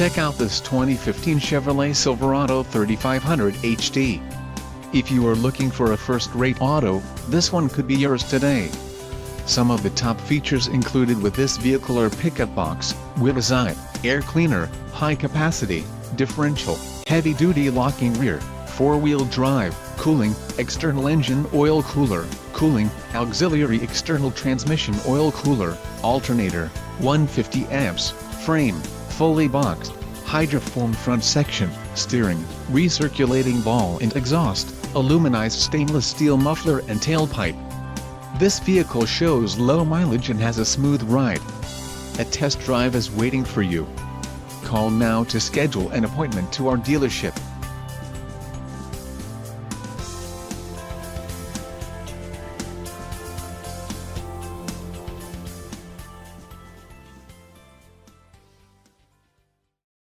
Check out this 2015 Chevrolet Silverado 3500 HD. If you are looking for a first-rate auto, this one could be yours today. Some of the top features included with this vehicle are pickup box, wheel design, air cleaner, high capacity, differential, heavy-duty locking rear, four-wheel drive, cooling, external engine oil cooler, cooling, auxiliary external transmission oil cooler, alternator, 150 amps, frame, fully boxed, hydroform front section, steering, recirculating ball and exhaust, aluminized stainless steel muffler and tailpipe. This vehicle shows low mileage and has a smooth ride. A test drive is waiting for you. Call now to schedule an appointment to our dealership.